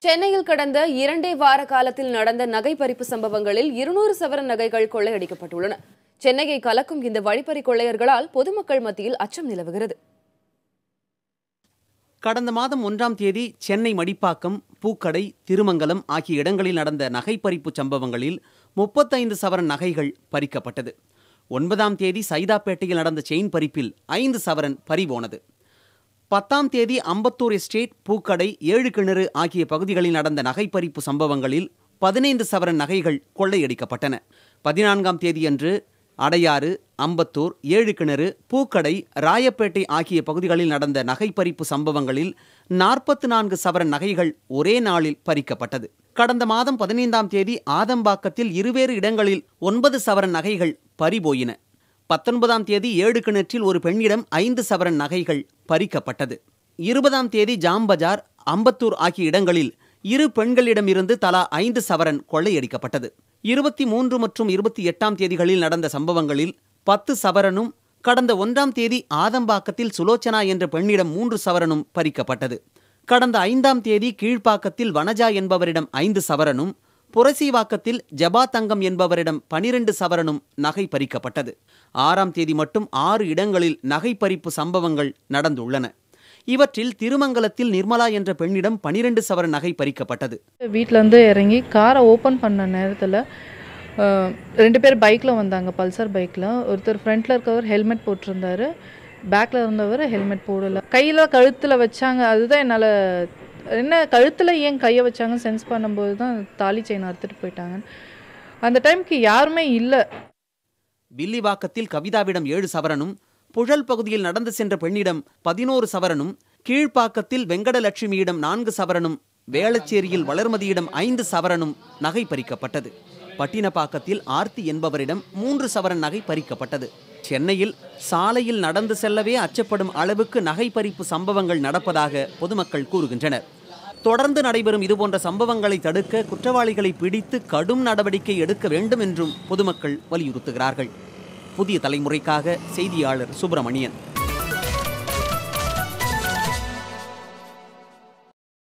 சென்னையில் கடந்த 2 வார காலத்தில் நடந்த நகை பறிப்பு சம்பவங்களில் 200 சவரன் நகைகள் கொள்ளையடிக்கப்பட்டுள்ளன. சென்னையை கலக்கும் இந்த வழிப்பறி கொள்ளையர்களால் பொதுமக்கள் மத்தியில் அச்சம் நிலவுகிறது. கடந்த மாதம் 1ஆம் தேதி சென்னை மடிப்பாக்கம், பூக்கடை, திருமங்கலம் ஆகிய இடங்களில் நடந்த நகை பறிப்பு சம்பவங்களில் 35 சவரன் நகைகள் பறிக்கப்பட்டது. 9ஆம் தேதி சைதாப்பேட்டையில் நடந்த செயின் பறிப்பில் 5 சவரன் பறிபோனது. 10ஆம் தேதி அம்பத்தூர் எஸ்டேட், பூக்கடை, 7 கிணறு ஆகிய பகுதிகளில் நடந்த நகைப்பறிப்பு சம்பவங்களில் 15 சவரன் நகைகள் கொள்ளையடிக்கப்பட்டன. 14ஆம் தேதியன்று அடையாறு, அம்பத்தூர், 7 கிணறு, பூக்கடை, ராயப்பேட்டை ஆகிய பகுதிகளில் நடந்த நகைப்பறிப்பு சம்பவங்களில் 44 சவரன் நகைகள் ஒரே நாளில் பறிக்கப்பட்டது. கடந்த மாதம் 15ஆம் தேதி ஆதம்பாக்கத்தில் இருவேறு இடங்களில் 9 சவரன் நகைகள் பறிபோயின. 19ஆம் தேதி 7 கிணற்றில் ஒரு பெண்ணிடம் 5 சவரன் நகைகள் பறிக்கப்பட்டது. 20ஆம் தேதி ஜாம்பஜார், அம்பத்தூர் ஆகிய இடங்களில் 2 பெண்களிடமிருந்து தலா 5 சவரன் கொள்ளையடிக்கப்பட்டது. 23 மற்றும் 28ஆம் தேதிகளில் நடந்த சம்பவங்களில் 10 சவரனும், கடந்த 1ஆம் தேதி ஆதம்பாக்கத்தில் சுலோச்சனா என்ற பெண்ணிடம் 3 சவரனும் பறிக்கப்பட்டது. கடந்த 5ஆம் தேதி கீழ்ப்பாக்கத்தில் வனஜா என்பவரிடம் 5 சவரனும், புரசீவாக்கத்தில் ஜபா தங்கம் என்பவரிடம் 12 சவரனும் நகை பறிக்கப்பட்டது. 6ஆம் தேதி மட்டும் 6 இடங்களில் நகை பறிப்பு சம்பவங்கள் நடந்துள்ளன. இவற்றில் திருமங்கலத்தில் நிர்மலா என்ற பெண்ணிடம் 12 சவரன் நகை பறிக்கப்பட்டது. வீட்டிலேருந்து இறங்கி காரை ஓப்பன் பண்ண நேரத்தில் 2 பேர் பைக்கில் வந்தாங்க, பல்சர் பைக்கில். ஒருத்தர் ஃப்ரண்ட்டில் இருக்கவர் ஹெல்மெட் போட்டிருந்தாரு, பேக்கில் இருந்தவர் ஹெல்மெட் போடலை. கையில் கழுத்தில் வச்சாங்க. அதுதான் என்னால் என்ன கழுத்தில் ஏன் கையை வச்சாங்க சென்ஸ் பண்ணும்போது தான் தாலி செயின் அறுத்துட்டு போயிட்டாங்க. அந்த டைமுக்கு யாருமே இல்லை. வில்லிவாக்கத்தில் கவிதாவிடம் 7 சவரனும், புழல் பகுதியில் நடந்து சென்ற பெண்ணிடம் 11 சவரனும், கீழ்ப்பாக்கத்தில் வெங்கடலட்சுமியிடம் 4 சவரனும், வேளச்சேரியில் வளர்மதியிடம் 5 சவரனும் நகை பறிக்கப்பட்டது. பட்டினப்பாக்கத்தில் ஆர்த்தி என்பவரிடம் 3 சவரன் நகை பறிக்கப்பட்டது. சென்னையில் சாலையில் நடந்து செல்லவே அச்சப்படும் அளவுக்கு நகை பறிப்பு சம்பவங்கள் நடப்பதாக பொதுமக்கள் கூறுகின்றனர். தொடர்ந்து நடைபெறும் இதுபோன்ற சம்பவங்களை தடுக்க குற்றவாளிகளை பிடித்து கடும் நடவடிக்கை எடுக்க வேண்டும் என்றும் பொதுமக்கள் வலியுறுத்துகிறார்கள். புதிய தலைமுறைக்காக செய்தியாளர் சுப்பிரமணியன்.